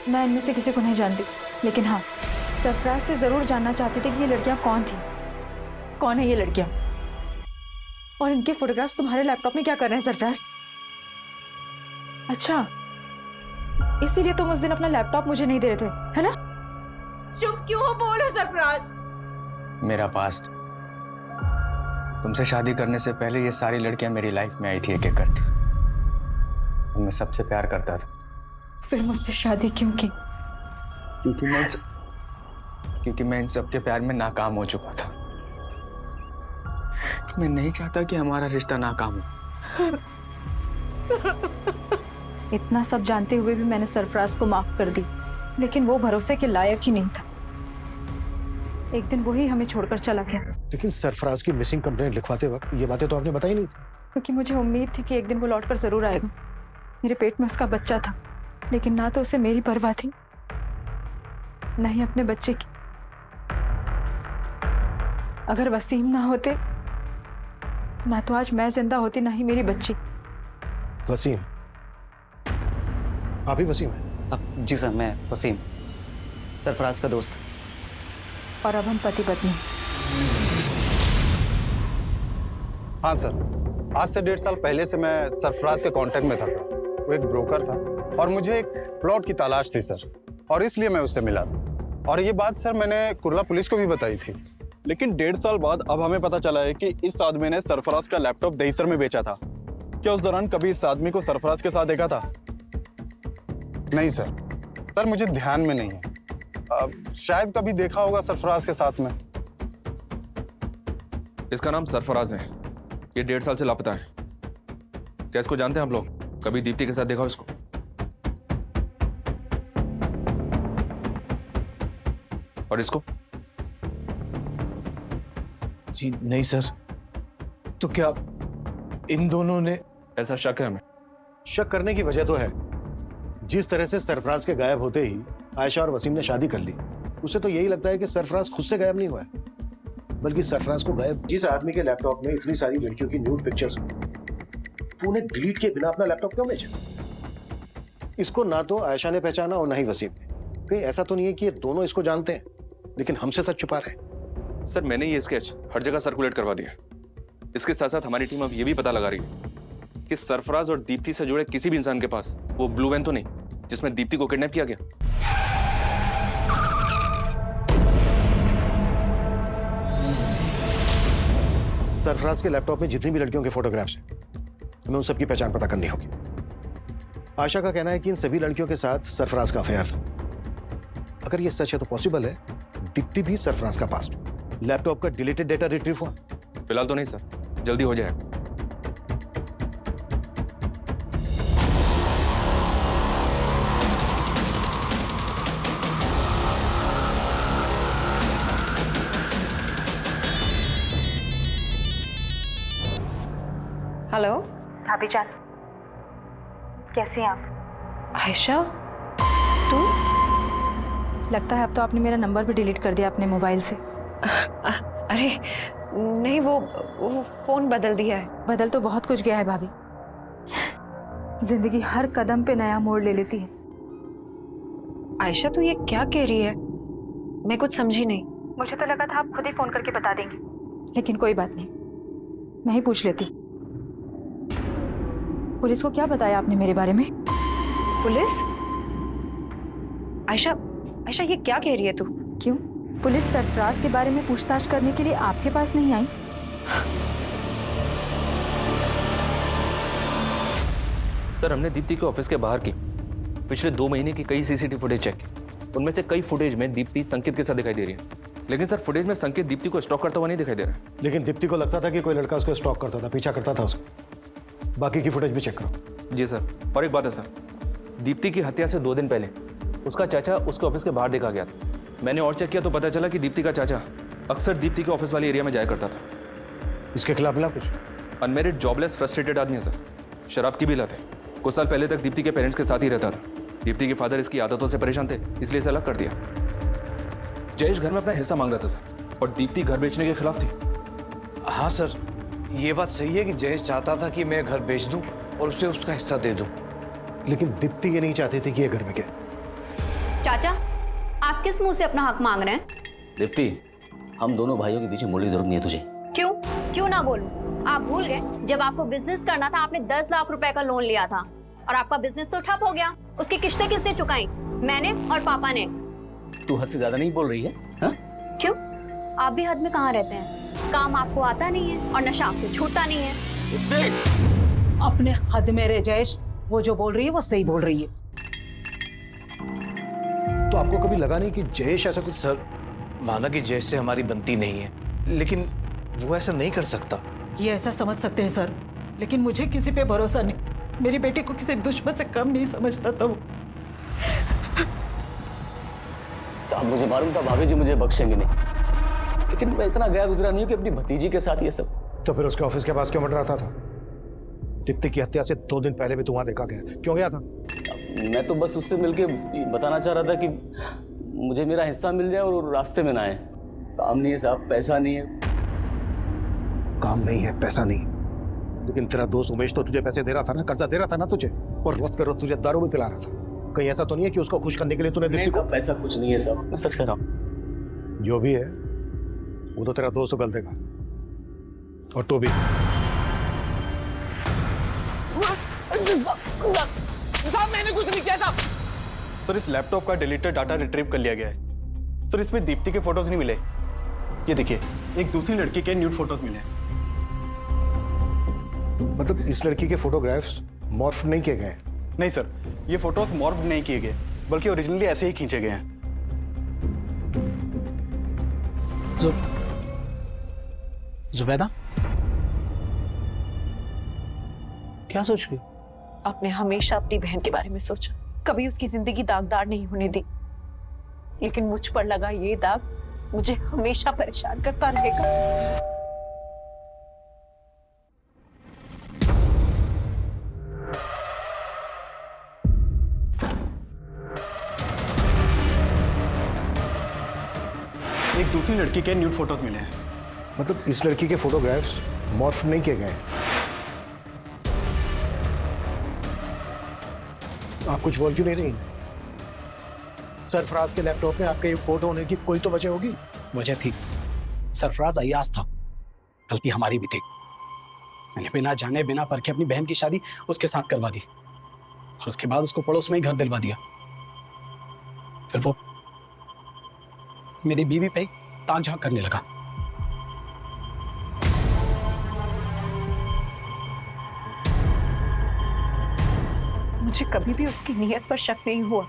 मैं इनमें से किसी को नहीं जानती, लेकिन हाँ, सरफराज से ज़रूर जानना चाहती थी कि ये लड़कियां कौन थी। कौन है ये लड़कियां? और इनके फोटोग्राफ्स तुम्हारे लैपटॉप में क्या कर रहे हैं सरफराज? अच्छा, इसीलिए तुम उस दिन अपना लैपटॉप मुझे नहीं दे रहे थे, है ना? चुप क्यों हो? बोलो सरफराज। मेरा पास्ट, तुमसे शादी करने से पहले ये सारी लड़कियां मेरी लाइफ में आई थी एक एक करके। मैं सबसे प्यार करता था। फिर मुझसे शादी क्यों की? क्योंकि मैं इन सबके प्यार में नाकाम हो चुका था। मैं नहीं चाहता कि हमारा रिश्ता नाकाम हो। इतना सब जानते हुए भी मैंने सरफराज को माफ कर दी, लेकिन वो भरोसे के लायक ही नहीं था। एक दिन वही हमें छोड़कर चला गया। लेकिन सरफराज की मिसिंग कंप्लेंट लिखवाते वक्त ये बातें तो आपने बताई नहीं। क्योंकि मुझे उम्मीद थी कि एक दिन वो लौटकर जरूर आएगा। मेरे पेट में उसका बच्चा था, लेकिन ना तो उसे मेरी परवाह थी, न ही अपने बच्चे की। अगर वसीम ना होते, ना तो आज मैं जिंदा होती, ना ही मेरी बच्ची। वसीम? आप ही वसीम हैं? जी सर, मैं वसीम, सरफराज का दोस्त। और अब हम पति पत्नी। हाँ सर, आज से 1.5 साल पहले से मैं सरफराज के कांटेक्ट में था सर। वो एक ब्रोकर था और मुझे एक प्लॉट की तलाश थी सर, और इसलिए मैं उससे मिला था। और ये बात सर मैंने कुर्ला पुलिस को भी बताई थी। लेकिन 1.5 साल बाद अब हमें पता चला है कि इस आदमी ने सरफराज का लैपटॉप दहीसर में बेचा था। क्या उस दौरान कभी इस आदमी को सरफराज के साथ देखा था? नहीं सर, मुझे ध्यान में नहीं है। शायद कभी देखा होगा सरफराज के साथ में। इसका नाम सरफराज है। ये 1.5 साल से लापता है। क्या इसको जानते हैं आप लोग? कभी दीप्ति के साथ देखा हो इसको? और इसको? जी नहीं सर। तो क्या इन दोनों ने? ऐसा शक है हमें। शक करने की वजह तो है। जिस तरह से सरफराज के गायब होते ही आयशा और वसीम ने शादी कर ली, उससे तो यही लगता है कि सरफराज खुद से गायब नहीं हुआ है, बल्कि सरफराज को गायब जिस आदमी के लैपटॉप में इतनी सारी लड़कियों की न्यूड पिक्चर्स, वो उन्हें डिलीट किए बिना अपना लैपटॉप क्यों बेचा? इसको ना तो आयशा ने पहचाना और ना ही वसीम ने। कहीं ऐसा तो नहीं है कि ये दोनों इसको जानते हैं लेकिन हमसे सच छुपा रहे हैं? सर, मैंने ये स्केच हर जगह सर्कुलेट करवा दिया। इसके साथ साथ हमारी टीम अब ये भी पता लगा रही है कि सरफराज और दीप्ति से जुड़े किसी भी इंसान के पास वो ब्लू वैन तो नहीं जिसमें दीप्ति को किडनैप किया गया। सरफराज के लैपटॉप में जितनी भी लड़कियों के फोटोग्राफ्स हैं, हमें उन सबकी पहचान पता करनी होगी। आशा का कहना है कि इन सभी लड़कियों के साथ सरफराज का अफेयर था। अगर ये सच है तो पॉसिबल है दीप्ति भी सरफराज का पास्ट। लैपटॉप का डिलीटेड डेटा रिट्रीव हुआ? फिलहाल तो नहीं सर, जल्दी हो जाएगा। हेलो भाभी जान, कैसी हैं आप? आयशा, तू? लगता है अब तो आपने मेरा नंबर भी डिलीट कर दिया अपने मोबाइल से। अरे नहीं, वो फोन बदल दिया है। बदल तो बहुत कुछ गया है भाभी, जिंदगी हर कदम पे नया मोड़ ले लेती है। आयशा, तू ये क्या कह रही है? मैं कुछ समझी नहीं। मुझे तो लगा था आप खुद ही फोन करके बता देंगे, लेकिन कोई बात नहीं, मैं ही पूछ लेती हूँ। पुलिस को क्या बताया आपने मेरे बारे में? पुलिस? आयशा, आयशा ये क्या कह रही है तू? क्यों, पुलिस सरफराज के बारे में पूछताछ करने के लिए आपके पास नहीं आई? सर, हमने दीप्ति के ऑफिस के बाहर की पिछले 2 महीने की कई सीसीटीवी फुटेज चेक की। उनमें से कई फुटेज में दीप्ति संकेत के साथ दिखाई दे रही है, लेकिन सर फुटेज में संकेत दीप्ति को स्टॉक करता हुआ नहीं दिखाई दे रहा है। लेकिन दीप्ति को लगता था कि कोई लड़का उसको स्टॉक करता था, पीछा करता था उसको। बाकी की फुटेज भी चेक करो। जी सर। और एक बात है सर, दीप्ति की हत्या से 2 दिन पहले उसका चाचा उसके ऑफिस के बाहर देखा गया था। मैंने और चेक किया तो पता चला कि दीप्ति का चाचा अक्सर दीप्ति के ऑफिस वाले एरिया में जाया करता था। इसके खिलाफ मिला कुछ? अनमेरिड, जॉबलेस, फ्रस्ट्रेटेड आदमी है सर। शराब की भी लत है। कुछ साल पहले तक दीप्ति के पेरेंट्स के साथ ही रहता था। दीप्ति के फादर इसकी आदतों से परेशान थे, इसलिए इसे अलग कर दिया। जयेश घर में अपना हिस्सा मांग रहा था सर, और दीप्ति घर बेचने के खिलाफ थी। हाँ सर, ये बात सही है कि जयेश चाहता था कि मैं घर बेच दूं और उसे उसका हिस्सा दे दूं। लेकिन दीप्ति ये नहीं चाहती थी कि ये घर बिके। चाचा, आप किस मुंह से अपना हक मांग रहे हैं? दीप्ति, हम दोनों भाइयों के पीछे मुड़ने की जरूरत नहीं है तुझे। क्यों? क्यों ना बोलूं? आप भूल गए जब आपको बिजनेस करना था आपने 10 लाख रुपए का लोन लिया था और आपका बिजनेस तो ठप हो गया। उसकी किस्तें किसने चुकाई? मैंने और पापा ने। तू हद से ज्यादा नहीं बोल रही है? हाँ? क्यों? आप भी हद में कहाँ रहते हैं? काम आपको आता नहीं है और नशा आपको छूटता नहीं है। अपने हद में रह जयेश, वो जो बोल रही है वो सही बोल रही है। तो आपको कभी लगा नहीं कि जयेश ऐसा कुछ? सर, माना कि जयेश से हमारी बनती नहीं है, लेकिन वो ऐसा नहीं कर सकता। ये ऐसा समझ सकते हैं सर, लेकिन मुझे किसी पे भरोसा नहीं। मेरी बेटी को किसी दुश्मन से कम नहीं समझता था वो। साहब, मुझे मालूम था भाभी जी मुझे बख्शेंगे नहीं, लेकिन मैं इतना गया गुजरा नहीं हूं कि अपनी भतीजी के साथ ये सब। तो फिर उसके ऑफिस के पास क्यों मंडराता था? दीप्ति की हत्या से 2 दिन पहले भी तू वहां देखा गया, क्यों गया था? मैं तो बस उससे मिलके बताना चाह रहा था कि मुझे मेरा हिस्सा मिल जाए और रास्ते में ना आए। काम नहीं है साहब, पैसा नहीं है। काम नहीं है, पैसा नहीं, लेकिन तेरा दोस्त उमेश तो तुझे पैसे दे रहा था ना, कर्जा दे रहा था ना तुझे, और रोज पे रोज तुझे दारू भी पिला रहा था। कहीं ऐसा तो नहीं है कि उसको खुश करने के लिए तूने दीप्ति को? पैसा कुछ नहीं है साहब, मैं सच कह रहा हूँ। जो भी है वो तो तेरा दोस्त गल देगा, और तो भी। मैंने कुछ नहीं किया था सर। इस लैपटॉप का डिलीटेड डाटा रिट्रीव कर लिया गया है सर। इसमें दीप्ति के फोटोज नहीं मिले। ये देखिए, एक दूसरी लड़की के न्यूड फोटोज मिले। मतलब इस लड़की के फोटोग्राफ्स मॉर्फ नहीं किए गए? नहीं सर, ये फोटोज मॉर्फ नहीं किए गए, बल्कि ओरिजिनली ऐसे ही खींचे गए हैं। जुबैदा, क्या सोच रही? आपने हमेशा अपनी बहन के बारे में सोचा, कभी उसकी जिंदगी दागदार नहीं होने दी, लेकिन मुझ पर लगा ये दाग मुझे हमेशा परेशान करता रहेगा। एक दूसरी लड़की के न्यूड फोटोज मिले हैं। मतलब इस लड़की के फोटोग्राफ्स मॉर्फ नहीं किए गए? आप कुछ बोल क्यों नहीं रही? सरफराज के लैपटॉप में आपके ये फोटो होने की कोई तो वजह होगी। वजह थी, सरफराज अय्याज था, गलती हमारी भी थी। मैंने बिना जाने बिना परखे अपनी बहन की शादी उसके साथ करवा दी, और उसके बाद उसको पड़ोस में ही घर दिलवा दिया। फिर वो मेरी बीवी पे ताक झांक करने लगा। मुझे कभी भी उसकी नीयत पर शक नहीं हुआ।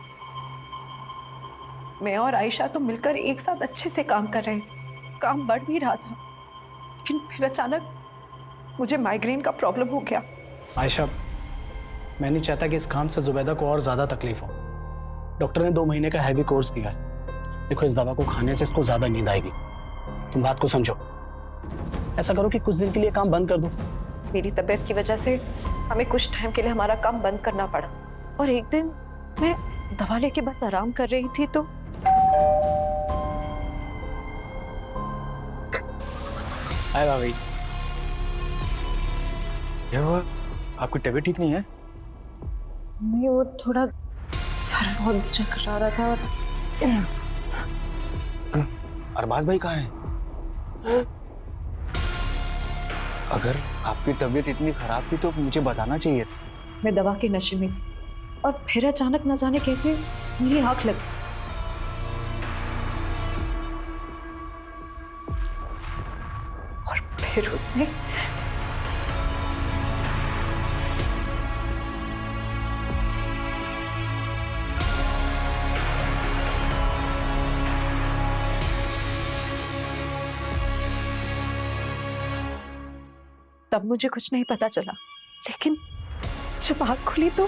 मैं और आयशा तो मिलकर एक साथ अच्छे से काम कर रहे थे, काम बढ़ भी रहा था, लेकिन फिर अचानक मुझे माइग्रेन का प्रॉब्लम हो गया। आयशा, मैं नहीं चाहता कि इस काम से जुबैदा को और ज्यादा तकलीफ हो। डॉक्टर ने 2 महीने का हैवी कोर्स दिया है। देखो, इस दवा को खाने से इसको ज्यादा नींद आएगी। तुम बात को समझो। ऐसा करो कि कुछ दिन के लिए काम बंद कर दो, मेरी तबीयत की वजह से हमें कुछ टाइम के लिए हमारा काम बंद करना पड़ा। और एक दिन मैं दवा लेके बस आराम कर रही थी तो हाय भाभी। क्या हुआ? आपकी तबीयत ठीक नहीं है? नहीं, वो थोड़ा सर बहुत चकरा रहा था। अरबाज भाई कहाँ हैं? अगर आपकी तबीयत इतनी खराब थी तो मुझे बताना चाहिए था। मैं दवा के नशे में थी और फिर अचानक न जाने कैसे मेरी आंख लग गई। और फिर उसने तब मुझे कुछ नहीं पता चला, लेकिन जब आँख खुली तो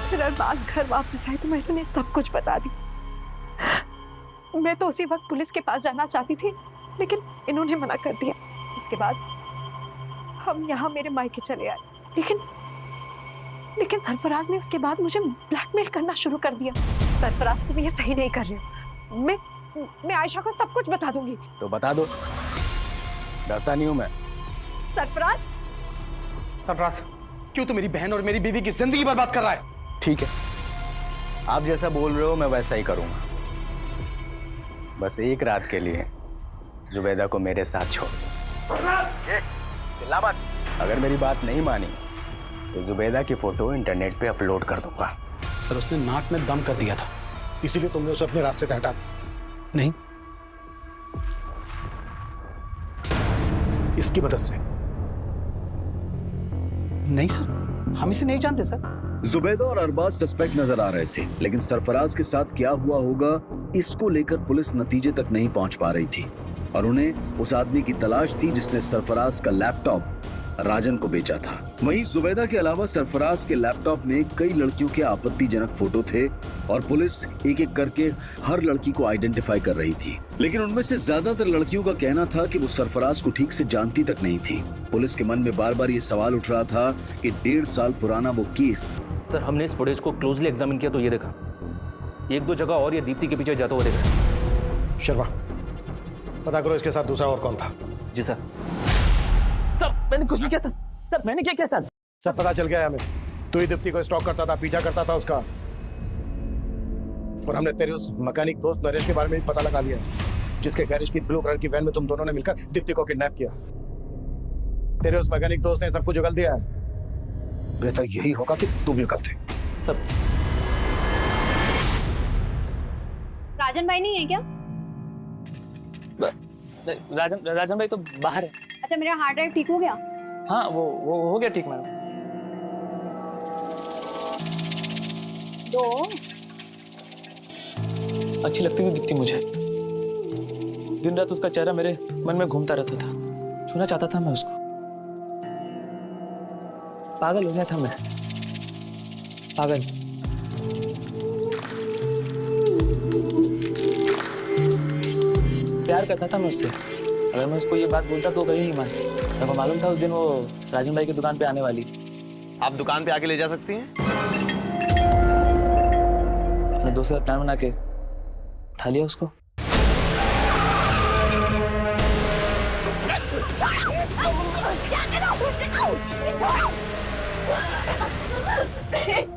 फिर अरबाज घर वापस आए तो मैंने उन्हें सब कुछ बता दी। मैं तो उसी वक्त पुलिस के पास जाना चाहती थी, लेकिन इन्होंने मना कर दिया। उसके बाद हम यहाँ मेरे मायके चले आए, लेकिन सरफराज ने उसके बाद मुझे ब्लैकमेल करना शुरू कर दिया। सरफराज, तुम ये सही नहीं कर रहे हो। मैं आयशा को सब कुछ बता दूंगी। तो बता दो, डरता नहीं हूं मैं। सरफराज, सरफराज, क्यों तू मेरी बहन और मेरी बीवी की जिंदगी बर्बाद कर रहा है? ठीक है, आप जैसा बोल रहे हो मैं वैसा ही करूंगा। बस एक रात के लिए जुबैदा को मेरे साथ छोड़ दो। चिल्ला मत। अगर मेरी बात नहीं मानी तो जुबैदा की फोटो इंटरनेट पे अपलोड कर दूंगा। सर, उसने नाक में दम कर दिया था, इसीलिए तुमने उसे अपने रास्ते से हटा दिया? नहीं, इसकी मदद से? नहीं सर, हम इसे नहीं जानते सर। जुबैदा और अरबाज सस्पेक्ट नजर आ रहे थे, लेकिन सरफराज के साथ क्या हुआ होगा इसको लेकर पुलिस नतीजे तक नहीं पहुंच पा रही थी और उन्हें उस आदमी की तलाश थी जिसने सरफराज का लैपटॉप राजन को बेचा था। वहीं जुबैदा के अलावा सरफराज के लैपटॉप में कई लड़कियों के आपत्तिजनक फोटो थे और पुलिस एक एक करके हर लड़की को आइडेंटिफाई कर रही थी, लेकिन उनमें से ज्यादातर लड़कियों का कहना था कि वो सरफराज को ठीक से जानती तक नहीं थी। पुलिस के मन में बार बार ये सवाल उठ रहा था कि 1.5 साल पुराना वो केस। सर, हमने इस फुटेज को क्लोजली एग्जामिन किया तो ये देखा, एक दो जगह और ये दीप्ति के पीछे जाता हुआ देखा। शर्मा, पता करो इसके साथ दूसरा और कौन था। जी सर। सर, मैंने कुछ नहीं किया था। सर, मैंने क्या किया सर? सब पता चल गया है हमें। तू ही दीप्ति को स्टॉक करता था, पीछा करता था उसका। और हमने तेरे उस मैकेनिक दोस्त नरेश के बारे में भी पता लगा लिया, जिसके गैरेज की ब्लू कलर की वैन में तुम दोनों ने मिलकर दीप्ति को किडनैप किया। तेरे उस मैकेनिक दोस्त ने सब कुछ उगल दिया है। बेहतर यही होगा कि तू भी उगल दे। सब राजन भाई नहीं है क्या? राजन भाई तो बाहर है। अच्छा, मेरा हार्ड ड्राइव ठीक हो गया? हाँ, वो हो गया ठीक मैडम। दो अच्छी लगती थी दीप्ति मुझे। दिन रात उसका चेहरा मेरे मन में घूमता रहता था, छूना चाहता था मैं उसको। पागल हो गया था मैं, पागल। प्यार करता था मैं उससे। अगर मैं उसको ये बात बोलता तो कभी नहीं मानती। मेरे को मालूम था उस दिन वो राजन भाई की दुकान पे आने वाली। आप दुकान पे आके ले जा सकती हैं? अपने दोस्त का प्लान बना के उठा लिया उसको।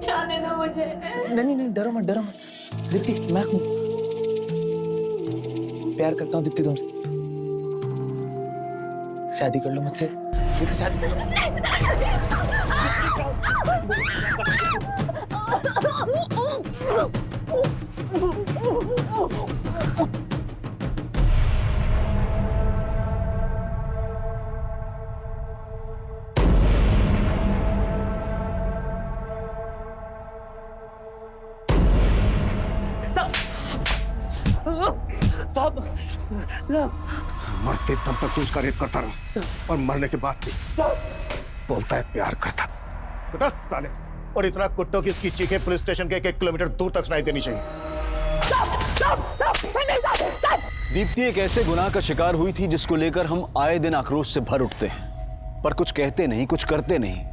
जाने दो मुझे। नहीं, डरो मत दीप्ति, मैं हूँ। प्यार करता हूँ दीप्ति तुमसे। शादी कर लो मुझसे दीप्ति, शादी कर लो मुझसे। मरते दम तक तू उसका रेप करता रहा और मरने के बाद भी बोलता है प्यार करता था। 10 साले। और इतना कुत्तों की इसकी चीखें पुलिस स्टेशन के 1 किलोमीटर दूर तक सुनाई देनी चाहिए। दीप्ति एक ऐसे गुनाह का शिकार हुई थी जिसको लेकर हम आए दिन आक्रोश से भर उठते हैं, पर कुछ कहते नहीं, कुछ करते नहीं।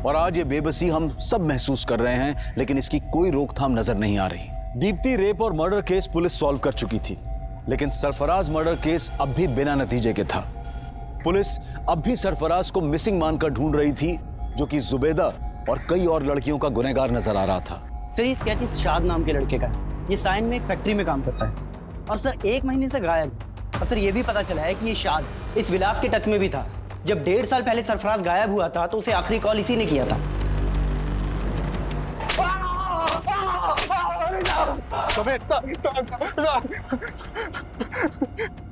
और आज ये बेबसी हम सब महसूस कर रहे हैं, लेकिन इसकी कोई रोकथाम नजर नहीं आ रही। दीप्ति रेप और मर्डर केस पुलिस सॉल्व कर चुकी थी, लेकिन सरफराज मर्डर केस अब भी बिना नतीजे के था। पुलिस अब भी सरफराज को मिसिंग मानकर ढूंढ रही थी, जो कि जुबैदा और कई और लड़कियों का गुनहगार नजर आ रहा था। सर ये स्केच इस शाद नाम के लड़के का है। ये साइन में एक फैक्ट्री में काम करता है और सर 1 महीने से गायब। और सर ये भी पता चला है कि ये शाद इस विलास के टच में भी था। जब 1.5 साल पहले सरफराज गायब हुआ था तो उसे आखिरी कॉल इसी ने किया था।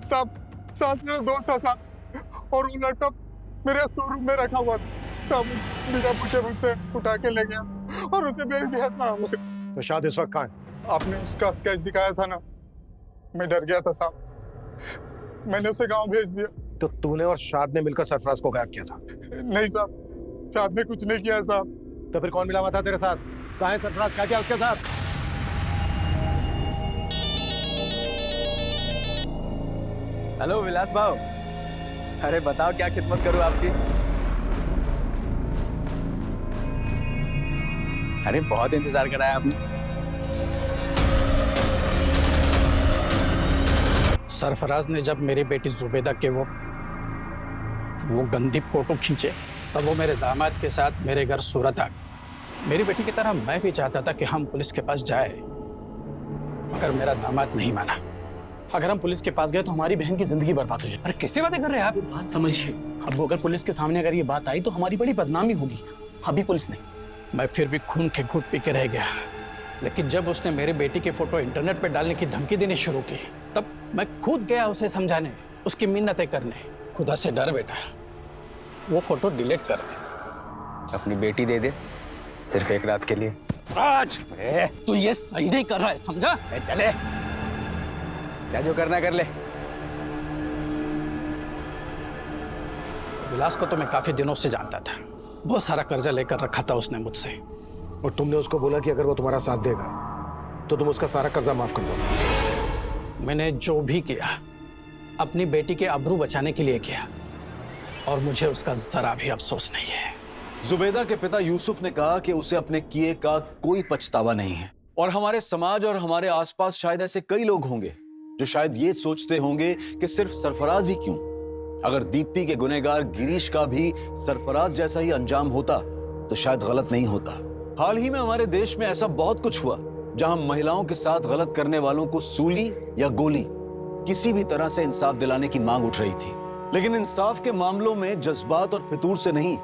साहब मेरा दोस्त था साहब, और वो लैपटॉप मेरे स्टोर रूम में रखा हुआ था साहब। बिना पूछे मुझसे उठा के ले गया और उसे भेज दिया साहब। तो शाद इस वक्त कहाँ है? आपने उसका स्केच दिखाया था ना, मैं डर गया था साहब, मैंने उसे गांव भेज दिया। तो तूने और शाद ने मिलकर सरफराज को गायब किया था? नहीं साहब, शाद ने कुछ नहीं किया साहब। तो फिर कौन मिला हुआ था तेरे साथ? कहाँ है सरफराज, क्या किया उसके साथ? हेलो विलास भाव, अरे बताओ क्या खिदमत करूं आपकी? अरे बहुत इंतजार कराया आपने। सरफराज ने जब मेरी बेटी जुबैदा के वो गंदी फोटो खींचे, तब वो मेरे दामाद के साथ मेरे घर सूरत आ गई। मेरी बेटी की तरह मैं भी चाहता था कि हम पुलिस के पास जाए, मगर मेरा दामाद नहीं माना। अगर हम पुलिस के पास गए तो हमारी बहन की जिंदगी बर्बाद हो जाए। अरे कैसे बातें कर रहे हैं आप? बात समझिए। अब अगर पुलिस के सामने अगर ये बात आई तो हमारी बड़ी बदनामी होगी। अभी पुलिस नहीं। मैं फिर भी खून के घुट पी के रह गया, लेकिन जब उसने मेरी बेटी की फोटो इंटरनेट पे डालने की धमकी देनी शुरू की, तब मैं खुद गया उसे समझाने, उसकी मिन्नतें करने। खुदा से डर बेटा, वो फोटो डिलीट कर दे। अपनी बेटी दे दे, सिर्फ 1 रात के लिए। राज, तू ये सही नहीं कर रहा है, समझा? चले, क्या जो करना कर ले। विलास को तो मैं काफी दिनों से जानता था। बहुत सारा कर्जा लेकर रखा था उसने मुझसे। और तुमने उसको बोला कि अगर वो तुम्हारा साथ देगा तो तुम उसका सारा कर्जा माफ कर दो। मैंने जो भी किया अपनी बेटी के आबरू बचाने के लिए किया, और मुझे उसका जरा भी अफसोस नहीं है। जुबैदा के पिता यूसुफ ने कहा कि उसे अपने किए का कोई पछतावा नहीं है। और हमारे समाज और हमारे आसपास शायद ऐसे कई लोग होंगे जो शायद ये सोचते होंगे कि सिर्फ सरफराज ही क्यों, अगर दीप्ति के गुनहगार गिरीश का भी सरफराज जैसा ही अंजाम होता तो शायद गलत नहीं होता। हाल ही में हमारे देश में ऐसा बहुत कुछ हुआ जहां महिलाओं के साथ गलत करने वालों को सूली या गोली, किसी भी तरह से इंसाफ दिलाने की मांग उठ रही थी। लेकिन इंसाफ के मामलों में जज्बात और फितूर से नहीं,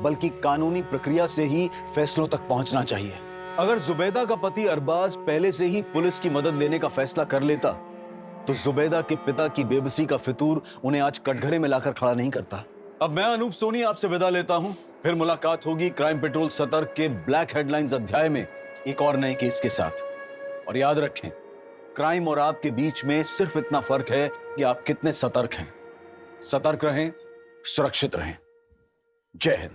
बल्कि कानूनी प्रक्रिया से ही फैसलों तक पहुंचना चाहिए। अगर जुबैदा का पति अरबाज पहले से ही पुलिस की मदद लेने का फैसला कर लेता तो जुबैदा के पिता की बेबसी का फितूर उन्हें आज कटघरे में लाकर खड़ा नहीं करता। अब मैं अनूप सोनी आपसे विदा लेता हूं। फिर मुलाकात होगी क्राइम पेट्रोल सतर्क के ब्लैक हेडलाइंस अध्याय में एक और नए केस के साथ। और याद रखें, क्राइम और आपके बीच में सिर्फ इतना फर्क है कि आप कितने सतर्क हैं। सतर्क रहें, सुरक्षित रहें। जय हिंद।